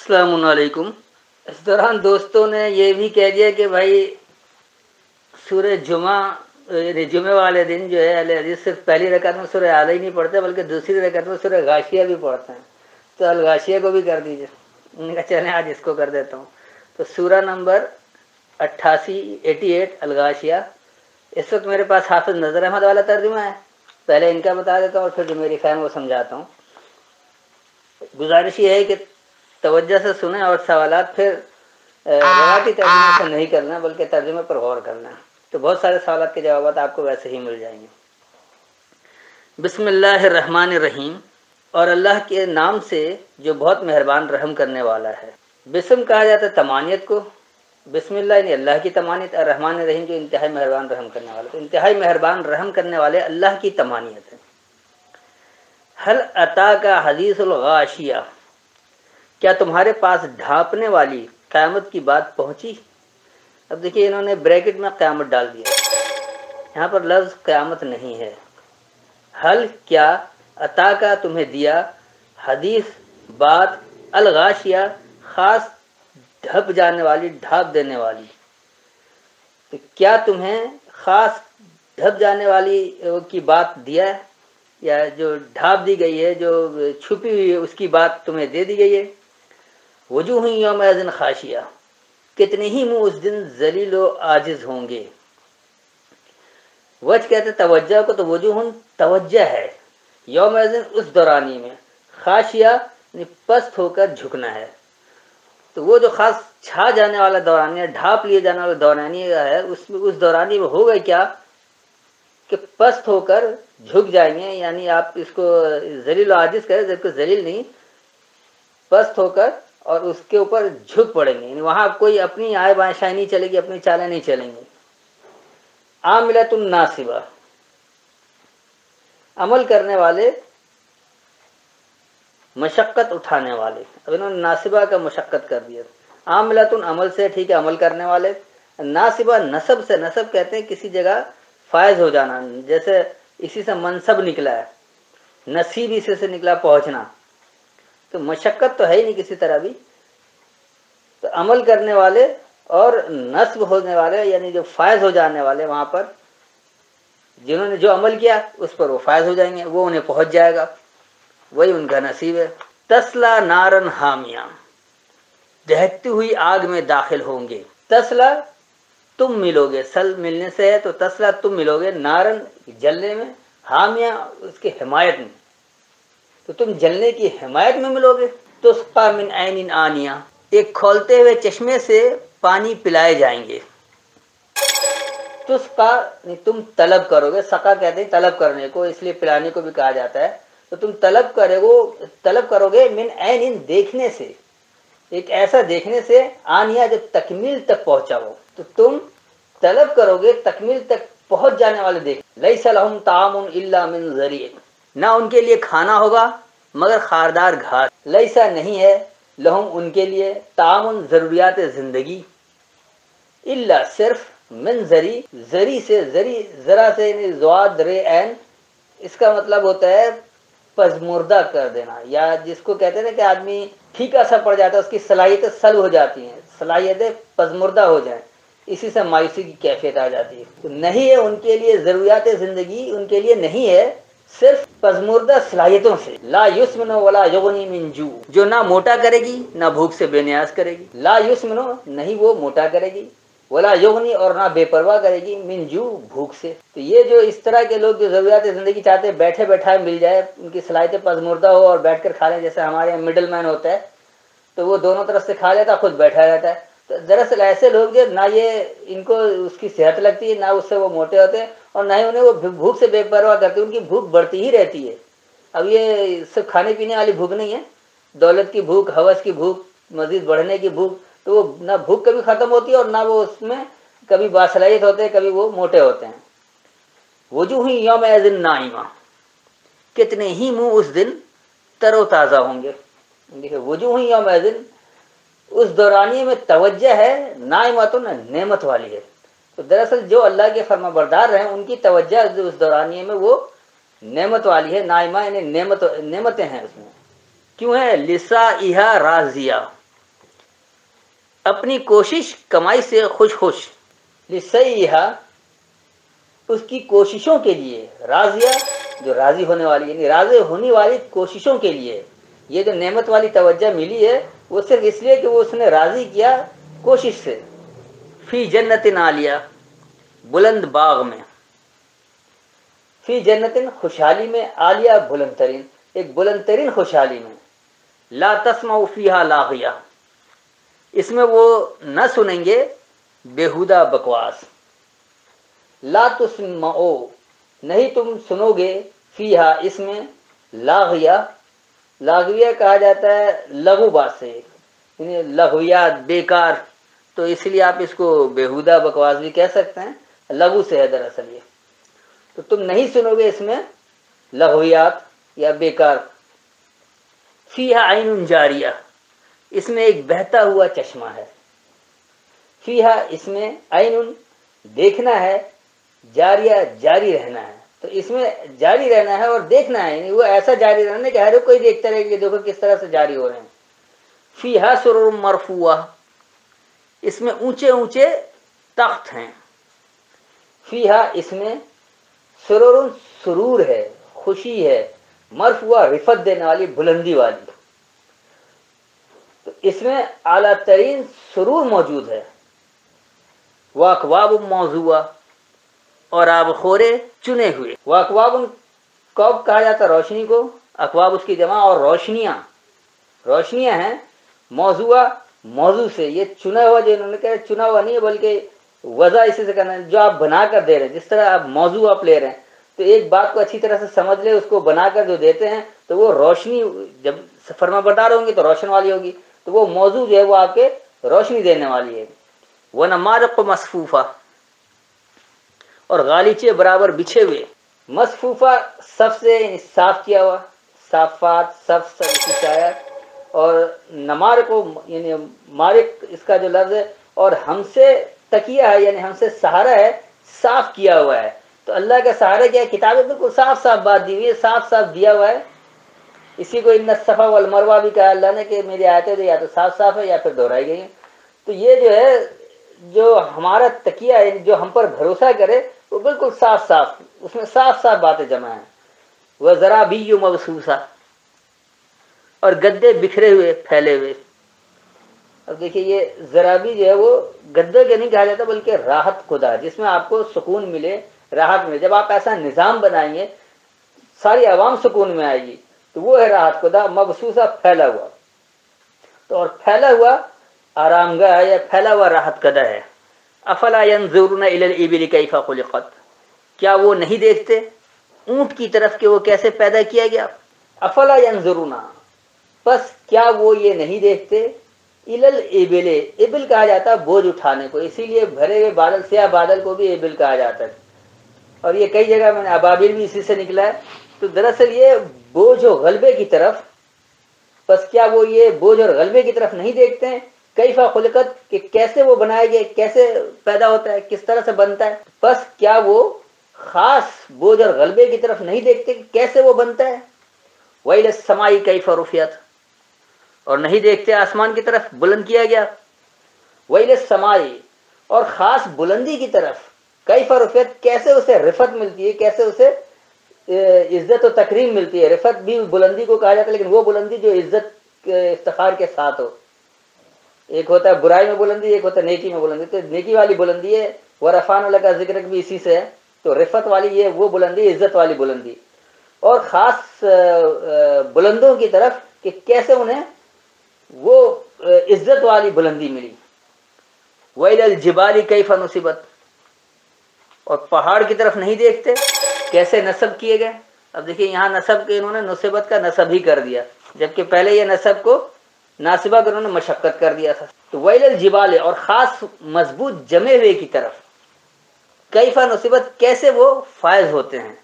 السلام علیکم۔ اس دوران دوستوں نے یہ بھی کہہ دیا کہ بھائی سورہ جمعہ والے دن جو ہے اہل حدیث صرف پہلی رکعت میں سورہ اعلیٰ ہی نہیں پڑھتے بلکہ دوسری رکعت میں سورہ غاشیہ بھی پڑھتے ہیں، تو الغاشیہ کو بھی کر دیجیے۔ انہوں نے کہا چلیں آج اس کو کر دیتا ہوں۔ تو سورہ نمبر 88 الغاشیہ، اس وقت میرے پاس حافظ نظر احمد والا ترجمہ ہے، پہلے ان کا بتا دیتا ہوں اور پھر جو میری فہم وہ سمجھاتا ہوں۔ گزارش یہ ہے کہ توجہ سے سنیں اور سوالات پھر روایتی ترجمے سے نہیں کرنا بلکہ ترجمے پر غور کرنا، تو بہت سارے سوالات کے جوابات آپ کو ویسے ہی مل جائیں گے۔ بسم اللہ الرحمن الرحیم، اور اللہ کے نام سے جو بہت مہربان رحم کرنے والا ہے۔ بسم کہا جاتا ہے تمانیت کو، بسم اللہ یعنی اللہ کی تمانیت، الرحمن الرحیم جو انتہائی مہربان رحم کرنے والا، تو انتہائی مہربان رحم کرنے والے اللہ کی تمانیت ہے۔ حل اتاک حدیث الغاشیہ، کیا تمہارے پاس ڈھانپنے والی قیامت کی بات پہنچی؟ اب دیکھیے انہوں نے بریکٹ میں قیامت ڈال دیا، یہاں پر لفظ قیامت نہیں ہے۔ حل کیا عطا کا تمہیں دیا، حدیث بات، الغاشیہ خاص ڈھپ جانے والی، ڈھانپ دینے والی، تو کیا تمہیں خاص ڈھپ جانے والی کی بات دیا ہے، یا جو ڈھانپ دی گئی ہے، جو چھپی ہوئی ہے اس کی بات تمہیں دے دی گئی ہے۔ وجوہ یومئذ خاشیہ، کتنے ہی منہ اس دن ذلیل و عاجز ہوں گے۔ وجہ کہتے توجہ کو، تو وجوہ توجہ ہے، یومئذ اس دورانی میں، خاشیہ یعنی پست ہو کر جھکنا ہے۔ تو وہ جو خاص چھا جانے والا دورانیہ، ڈھانپ لیے جانے والا دورانیہ ہے، اس دورانی میں ہوگا کیا کہ پست ہو کر جھک جائیں گے، یعنی آپ اس کو ذلیل و عاجز کریں، جبکہ ذلیل نہیں، پست ہو کر اور اس کے اوپر جھک پڑیں گے، یعنی وہاں کوئی اپنی آئے بائیں شائی نہیں چلے گی، اپنی چالیں نہیں چلیں گی۔ عاملۃ ناصبہ، عمل کرنے والے، مشقت اٹھانے والے، اب انہوں نے ناصبہ کا مشقت کر دیا۔ عاملۃ عمل سے، ٹھیک ہے، عمل کرنے والے۔ ناصبہ نصب سے، نصب کہتے ہیں کسی جگہ فائز ہو جانا، جیسے اسی سے منصب نکلا ہے، نصیب اسی سے نکلا پہنچنا، تو مشقت تو ہے ہی نہیں کسی طرح بھی۔ تو عمل کرنے والے اور نصب ہونے والے، یعنی جو فائز ہو جانے والے، وہاں پر جنہوں نے جو عمل کیا اس پر وہ فائز ہو جائیں گے، وہ انہیں پہنچ جائے گا، وہی ان کا نصیب ہے۔ تسلا نارن حامیہ، دہتی ہوئی آگ میں داخل ہوں گے۔ تسلا تم ملو گے، سل ملنے سے ہے، تو تسلا تم ملو گے، نارن جلنے میں، حامیہ اس کی حمایت میں، تو تم جلنے کی حمایت میں ملو گے۔ تسقا من عین آنیہ، ایک کھولتے ہوئے چشمے سے پانی پلائے جائیں گے۔ تسقا تم طلب کرو گے، سقا کہتے ہیں طلب کرنے کو، اس لیے پلانے کو بھی کہا جاتا ہے، تو تم طلب کرو گے من عین، دیکھنے سے، ایک ایسا دیکھنے سے، آنیہ جب تکمیل تک پہنچا ہو، تو تم طلب کرو گے تکمیل تک پہنچ جانے والے دیکھ۔ لیس لہم طعام الا من ضریع، نہ ان کے لیے کھانا ہوگا مگر خاردار گھاس۔ لیسا نہیں ہے، لہم ان کے لیے، طعام ضروریات زندگی، الا صرف، من ذری، ذری سے، ذری ذرا سے یعنی زواد رے عین، اس کا مطلب ہوتا ہے پزمردہ کر دینا، یا جس کو کہتے ہیں نا کہ آدمی پھیکا سا پڑ جاتا ہے، اس کی صلاحیتیں سلب ہو جاتی ہیں، صلاحیتیں پزمردہ ہو جائیں، اسی سے مایوسی کی کیفیت آ جاتی ہے۔ تو نہیں ہے ان کے لیے ضروریات زندگی، ان کے لیے نہیں ہے صرف پزمردہ صلاحیتوں سے۔ لا یسمن ولا یغنی من جوع، جو نہ موٹا کرے گی نہ بھوک سے بے نیاز کرے گی۔ لا یسمن، نہیں وہ موٹا کرے گی، ولا یغنی، اور نہ بے پرواہ کرے گی، من جوع، بھوک سے۔ تو یہ جو اس طرح کے لوگ جو ضروریات زندگی چاہتے ہیں، بیٹھے بیٹھائے مل جائے، ان کی صلاحیتیں پزمردہ ہو اور بیٹھ کر کھا لیں، جیسے ہمارے یہاں مڈل مین ہوتا ہے، تو وہ دونوں طرف سے کھا لیتا، خود بیٹھا رہتا ہے۔ تو دراصل ایسے لوگ جو نہ یہ ان کو اس کی صحت لگتی ہے، نہ اس سے وہ موٹے ہوتے ہیں، اور نہ ہی انہیں وہ بھوک سے بے پرواہ کرتے، ان کی بھوک بڑھتی ہی رہتی ہے۔ اب یہ صرف کھانے پینے والی بھوک نہیں ہے، دولت کی بھوک، ہوس کی بھوک، مزید بڑھنے کی بھوک، تو وہ نہ بھوک کبھی ختم ہوتی ہے اور نہ وہ اس میں کبھی باصلاحیت ہوتے ہیں، کبھی وہ موٹے ہوتے ہیں۔ وجوہ یومئذ ناعمہ، کتنے ہی منہ اس دن تر و تازہ ہوں گے۔ دیکھیں وجوہ یومئذ، اس دورانیے میں توجہ ہے، ناعمۃ، نعمت والی ہے۔ تو دراصل جو اللہ کے فرما بردار ہیں ان کی توجہ اس دورانیے میں وہ نعمت والی ہے، ناعمہ یعنی نعمتیں ہیں اس میں۔ کیوں ہے؟ لسائھا راضیہ، اپنی کوشش کمائی سے خوش خوش، لسیہا اس کی کوششوں کے لیے، راضیہ جو راضی ہونے والی، یعنی راضی ہونے والی کوششوں کے لیے، یہ جو نعمت والی توجہ ملی ہے وہ صرف اس لیے کہ وہ اس نے راضی کیا کوشش سے، فی جنت عالیہ بلند باغ میں، فی جنت خوشحالی میں، عالیہ بلند ترین، ایک بلند ترین خوشحالی میں، لا تسمع فیہا لاغیہ اس میں وہ نہ سنیں گے بیہودہ بکواس، لا تسمعو نہیں تم سنو گے، فیہا اس میں، لاغیہ، لاغویہ کہا جاتا ہے لغو بات سے، یعنی لغویات بیکار، تو اس لیے آپ اس کو بیہودہ بکواس بھی کہہ سکتے ہیں، لغو سے ہے دراصل یہ، تو تم نہیں سنو گے اس میں لغویات یا بیکار، فیہا عین جاریہ اس میں ایک بہتا ہوا چشمہ ہے، فیہا اس میں عین دیکھنا ہے، جاریہ جاری رہنا ہے، تو اس میں جاری رہنا ہے اور دیکھنا ہے، یعنی وہ ایسا جاری رہنا ہے کہ ہر کوئی دیکھتا رہے کہ دیکھو کس طرح سے جاری ہو رہے ہیں، فیہا سرر مرفوعہ اس میں اونچے اونچے تخت ہیں، فیہا اس میں سرور سرور ہے، خوشی ہے، مرفوعہ رفت دینے والی، بلندی والی، تو اس میں اعلیٰ ترین سرور موجود ہے، واکواب موضوعہ اور آب خورے چنے ہوئے، واکواب کوب کہا جاتا ہے روشنی کو، اکواب اس کی جمع، اور روشنیاں، روشنیاں ہیں، موضوعہ موضوع سے، یہ چنا ہوا، جو انہوں نے کہا چنا ہوا نہیں ہے بلکہ وضع اسی سے کرنا ہے، جو آپ بنا کر دے رہے ہیں، جس طرح آپ موضوع آپ لے رہے ہیں، تو ایک بات کو اچھی طرح سے سمجھ لے، اس کو بنا کر جو دیتے ہیں تو وہ روشنی، جب فرما بردار ہوں گی تو روشن والی ہوگی، تو وہ موضوع جو ہے وہ آپ کے روشنی دینے والی ہے، وَنَمَارِقُ مَصْفُوفَةٌ اور غالیچے برابر بچھے ہوئے، مصفوفہ صف سے صاف کیا ہوا، صافات صف سے آیا، اور نمارق کو یعنی مارق اس کا جو لفظ ہے، اور ہم سے تکیہ ہے یعنی ہم سے سہارا ہے، صاف کیا ہوا ہے، تو اللہ کا سہارا کیا ہے، کتابیں بالکل صاف صاف بات دی ہوئی ہے، صاف صاف دیا ہوا ہے، اسی کو ان الصفا والمروہ بھی کہا اللہ نے کہ میری آیتیں یا تو صاف صاف ہے یا پھر دہرائی گئی ہیں، تو یہ جو ہے جو ہمارا تکیہ ہے، جو ہم پر بھروسہ کرے وہ بالکل صاف صاف، اس میں صاف صاف باتیں جمع ہیں، وَزَرَابِيُّ مَبْثُوثَةٌ اور گدے بکھرے ہوئے پھیلے ہوئے، اب دیکھیے یہ زرابی جو ہے وہ گدے کے نہیں کہا جاتا بلکہ راحت خدا، جس میں آپ کو سکون ملے، راحت ملے، جب آپ ایسا نظام بنائیں گے ساری عوام سکون میں آئے گی، تو وہ ہے راحت خدا، مبسوسہ پھیلا ہوا، تو اور پھیلا ہوا آرام گاہ یا پھیلا ہوا راحت قدہ ہے، افلا ينظرون الى الابل كيف خلقت کیا وہ نہیں دیکھتے اونٹ کی طرف کہ وہ کیسے پیدا کیا گیا، افلا ينظرون بس کیا وہ یہ نہیں دیکھتے، الى الابل ابل کہا جاتا ہے بوجھ اٹھانے کو، اسی لیے بھرے ہوئے بادل، سیاہ بادل کو بھی ابل کہا جاتا ہے، اور یہ کئی جگہ میں نے ابابیل بھی اسی سے نکلا ہے، تو دراصل یہ بوجھ و غلبے کی طرف، بس کیا وہ یہ بوجھ اور غلبے کی طرف نہیں دیکھتے ہیں، کیفا خلقت کہ کیسے وہ بنائے گئے، کیسے پیدا ہوتا ہے، کس طرح سے بنتا ہے، بس کیا وہ خاص بوجھ اور غلبے کی طرف نہیں دیکھتے کہ کیسے وہ بنتا ہے، وَإِلَى السَّمَاءِ كَيْفَ رُفِعَتْ اور نہیں دیکھتے آسمان کی طرف بلند کیا گیا، وَإِلَى السَّمَاءِ اور خاص بلندی کی طرف، کیف رفعت کیسے اسے رفت ملتی ہے، کیسے اسے عزت و تکریم ملتی ہے، رفت بھی بلندی کو کہا جاتا ہے لیکن وہ بلندی جو عزت افتخار کے ساتھ ہو، ایک ہوتا ہے برائی میں بلندی، ایک ہوتا ہے نیکی میں بلندی، تو نیکی والی بلندی ہے، وَرَفَعْنَا لَكَ ذِكْرَكَ بھی اسی سے ہے، تو رفت والی یہ وہ بلندی، عزت والی بلندی، اور خاص بلندوں کی طرف کہ کیسے انہیں وہ عزت والی بلندی ملی، وَإِلَى الْجِبَالِ كَيْفَ نُصِبَتْ اور پہاڑ کی طرف نہیں دیکھتے کیسے نصب کیے گئے، اب دیکھیے یہاں نصب کے انہوں نے نصبت کا نصب ہی کر دیا، جبکہ پہلے یہ نصب کو ناصبہ کر انہوں نے مشقت کر دیا تھا، تو وَإِلَى الْجِبَالِ اور خاص مضبوط جمے ہوئے کی طرف، کیف نصبت کیسے وہ فائز ہوتے ہیں،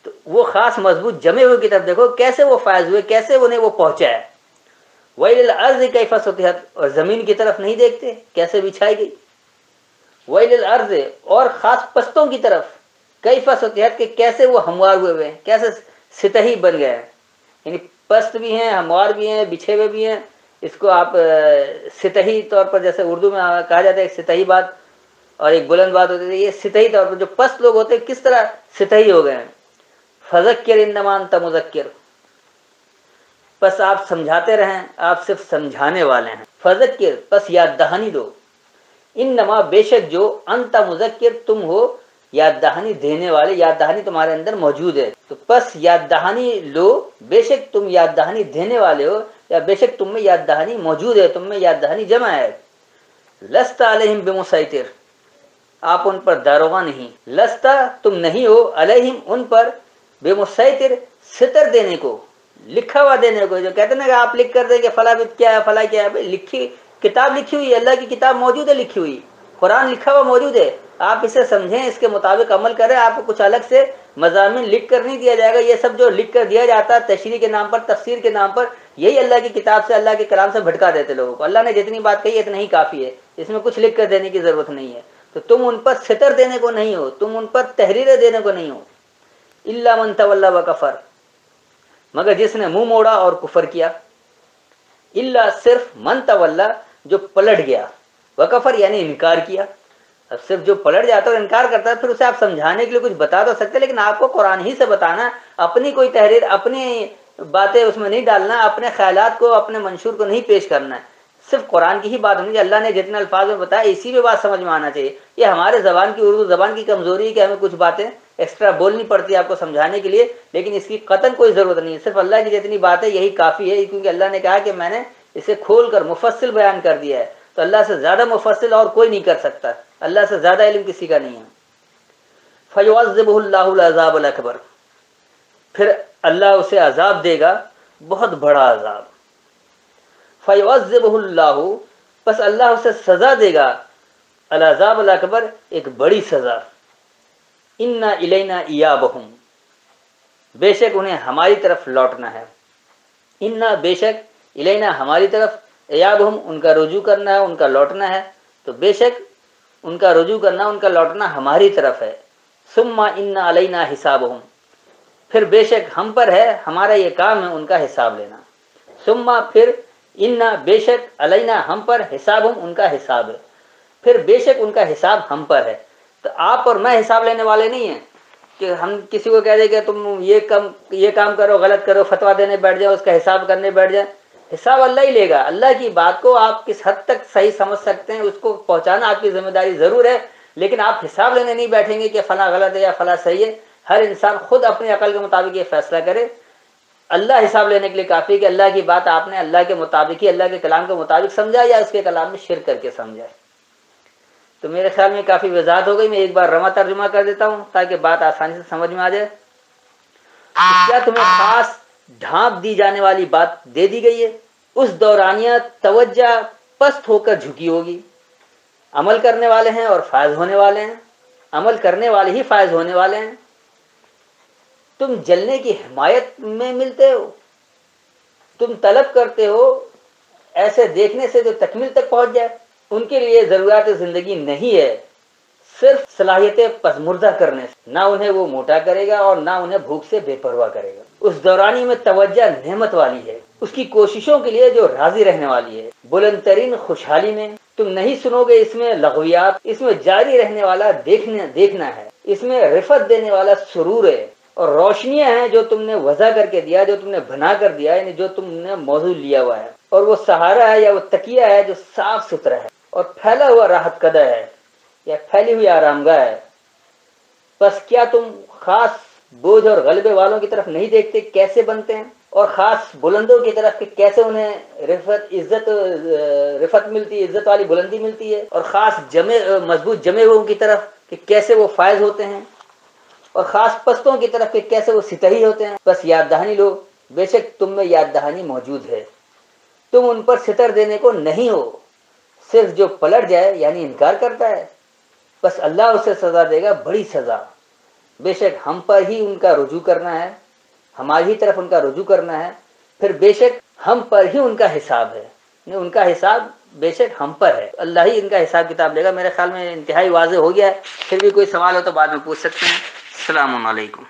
تو وہ خاص مضبوط جمے ہوئے کی طرف دیکھو کیسے وہ فائز ہوئے، کیسے انہیں وہ پہنچا ہے، وَإِلَى الْأَرْضِ كَيْفَ سُطِحَتْ اور زمین کی طرف نہیں دیکھتے کیسے بچھائی گئی، وَإِلَى الْأَرْضِ اور خاص پستوں کی طرف، کیف سطحت کہ کیسے وہ ہموار ہوئے ہیں، کیسے سطحی بن گئے ہیں، یعنی پست بھی ہیں، ہموار بھی ہیں، بچھے ہوئے بھی ہیں، اس کو آپ سطحی طور پر، جیسے اردو میں کہا جاتا ہے ایک سطحی بات اور ایک بلند بات ہوتی ہے، یہ سطحی طور پر جو پست لوگ ہوتے ہیں کس طرح سطحی ہو گئے ہیں. فذکر انما انت مذکر، بس آپ سمجھاتے رہیں، آپ صرف سمجھانے والے ہیں. فذکر، بس یاد دہانی دو. انما، بے شک، جو انت مذکر، تم ہو یاد دہانی دینے والے، یاد دہانی تمہارے اندر موجود ہے. تو بس یاد دہانی لو، بے شک تم یاد دہانی دینے والے ہو، یا بے شک تم میں یاد دہانی موجود ہے، تم میں یاد دہانی جمع ہے. لست علیہم بمسیطر، آپ ان پر داروغہ نہیں. لستا، تم نہیں ہو، علیہم ان پر، بمسیطر، ستر دینے کو، لکھا ہوا دینے کو. جو کہتے ہیں نا کہ آپ لکھ کر دیں کہ فلاں کیا ہے فلاں کیا ہے، لکھی کتاب لکھی ہوئی ہے، اللہ کی کتاب موجود ہے لکھی ہوئی، قرآن لکھا ہوا موجود ہے. آپ اسے سمجھیں، اس کے مطابق عمل کریں. آپ کو کچھ الگ سے مضامین لکھ کر نہیں دیا جائے گا. یہ سب جو لکھ کر دیا جاتا ہے تشریح کے نام پر، تفسیر کے نام پر، یہی اللہ کی کتاب سے، اللہ کے کلام سے بھٹکا دیتے لوگوں کو. اللہ نے جتنی بات کہی ہے اتنا ہی کافی ہے، اس میں کچھ لکھ کر دینے کی ضرورت نہیں ہے. تو تم ان پر ستر دینے کو نہیں ہو، تم ان پر تحریریں دینے کو نہیں ہو. الا من تولی وکفر، مگر جس نے منہ موڑا اور کفر کیا. الا، صرف، من تولی، جو پلٹ گیا، وکفر یعنی انکار کیا. اب صرف جو پلٹ جاتا ہے اور انکار کرتا ہے، پھر اسے آپ سمجھانے کے لیے کچھ بتا تو سکتے، لیکن آپ کو قرآن ہی سے بتانا ہے. اپنی کوئی تحریر، اپنی باتیں اس میں نہیں ڈالنا، اپنے خیالات کو، اپنے منشور کو نہیں پیش کرنا ہے. صرف قرآن کی ہی بات ہونی چاہیے. اللہ نے جتنے الفاظ میں بتایا اسی میں بات سمجھ میں آنا چاہیے. یہ ہمارے زبان کی، اردو زبان کی کمزوری ہے کہ ہمیں کچھ باتیں ایکسٹرا بولنی پڑتی ہے آپ کو سمجھانے کے لیے، لیکن اس کی قطعاً کوئی ضرورت نہیں ہے. صرف اللہ کی جتنی بات ہے یہی کافی ہے، کیونکہ اللہ نے کہا کہ میں نے اسے کھول کر مفصل بیان کر دیا ہے. تو اللہ سے زیادہ مفصل اور کوئی نہیں کر سکتا، اللہ سے زیادہ علم کسی کا نہیں ہے. فَيُعَذِّبُهُ اللَّهُ الْعَذَابَ الْأَكْبَرَ، پھر اللہ اسے عذاب دے گا، بہت بڑا عذاب. فَيُعَذِّبُهُ اللَّهُ، پس اللہ اسے سزا دے گا، العذاب الاکبر، ایک بڑی سزا. اِنَّا إِلَيْنَا إِيَابَهُمْ، بے شک انہیں ہماری طرف لوٹنا ہے. اِنَّا، بے شک، إِلَيْنَا، ہماری طرف، إِيَابَهُمْ، ان کا رجوع کرنا ہے، ان کا لوٹنا ہے. تو بے شک ان کا رجوع کرنا، ان کا لوٹنا ہماری طرف ہے. ثُمَّ إِنَّ عَلَيْنَا حِسَابُهُمْ، پھر بے شک ہم پر ہے، ہمارا یہ کام ہے ان کا حساب لینا. ثُمَّ، پھر، اِنَّ، بے شک، عَلَيْنَا، ہم پر، حسابہم، ان کا حساب ہے. پھر بے شک ان کا حساب ہم پر ہے. تو آپ اور میں حساب لینے والے نہیں ہیں کہ ہم کسی کو کہہ دیں کہ تم یہ کام کرو، غلط کرو، فتویٰ دینے بیٹھ جاؤ، اس کا حساب کرنے بیٹھ جائیں. حساب اللہ ہی لے گا. اللہ کی بات کو آپ کس حد تک صحیح سمجھ سکتے ہیں، اس کو پہنچانا آپ کی ذمہ داری ضرور ہے، لیکن آپ حساب لینے نہیں بیٹھیں گے کہ فلاں غلط ہے یا فلاں صحیح ہے. ہر انسان خود اپنی عقل کے مطابق یہ فیصلہ کرے. اللہ حساب لینے کے لیے کافی ہے کہ اللہ کی بات آپ نے اللہ کے مطابق ہی، اللہ کے کلام کے مطابق سمجھا، یا اس کے کلام میں شرک کر کے سمجھا. تو میرے خیال میں کافی وضاحت ہو گئی. میں ایک بار رواں ترجمہ کر دیتا ہوں تاکہ بات آسانی سے سمجھ میں آ جائے. کیا تمہیں خاص ڈھانپ دی جانے والی بات دے دی گئی ہے؟ اس دورانیہ توجہ پست ہو کر جھکی ہوگی. عمل کرنے والے ہیں اور فائز ہونے والے ہیں، عمل کرنے والے ہی فائز ہونے والے ہیں. تم جلنے کی حمایت میں ملتے ہو، تم طلب کرتے ہو ایسے دیکھنے سے جو تکمیل تک پہنچ جائے. ان کے لیے ضروریات زندگی نہیں ہے، صرف صلاحیتیں پسمردہ کرنے سے. نہ انہیں وہ موٹا کرے گا اور نہ انہیں بھوک سے بے پرواہ کرے گا. اس دورانی میں توجہ نعمت والی ہے، اس کی کوششوں کے لیے جو راضی رہنے والی ہے. بلند ترین خوشحالی میں تم نہیں سنو گے اس میں لغویات، اس میں جاری رہنے والا دیکھنا ہے، اس میں رفت دینے والا سرور ہے. اور روشنیاں ہیں جو تم نے وضع کر کے دیا، جو تم نے بنا کر دیا، یعنی جو تم نے موضوع لیا ہوا ہے. اور وہ سہارا ہے یا وہ تکیہ ہے جو صاف ستھرا ہے، اور پھیلا ہوا راحت قدہ ہے یا پھیلی ہوئی آرام گاہ ہے. بس کیا تم خاص بوجھ اور غلبے والوں کی طرف نہیں دیکھتے کیسے بنتے ہیں، اور خاص بلندوں کی طرف کہ کیسے انہیں رفت ملتی ہے، عزت والی بلندی ملتی ہے، اور خاص مضبوط جمے ہوئے کی طرف کہ کیسے وہ فائز ہوتے ہیں، اور خاص پستوں کی طرف کہ کیسے وہ ستحی ہوتے ہیں. بس یاد دہانی لو، بے شک تم میں یاد دہانی موجود ہے. تم ان پر ستر دینے کو نہیں ہو، صرف جو پلٹ جائے یعنی انکار کرتا ہے، بس اللہ اسے سزا دے گا، بڑی سزا. بے شک ہم پر ہی ان کا رجوع کرنا ہے، ہماری ہی طرف ان کا رجوع کرنا ہے. پھر بے شک ہم پر ہی ان کا حساب ہے، ان کا حساب بے شک ہم پر ہے. اللہ ہی ان کا حساب کتاب لے گا. میرے خیال میں انتہائی واضح ہو گیا ہے. پھر بھی کوئی سوال ہو تو بعد میں پوچھ سکتے ہیں. السلام علیکم.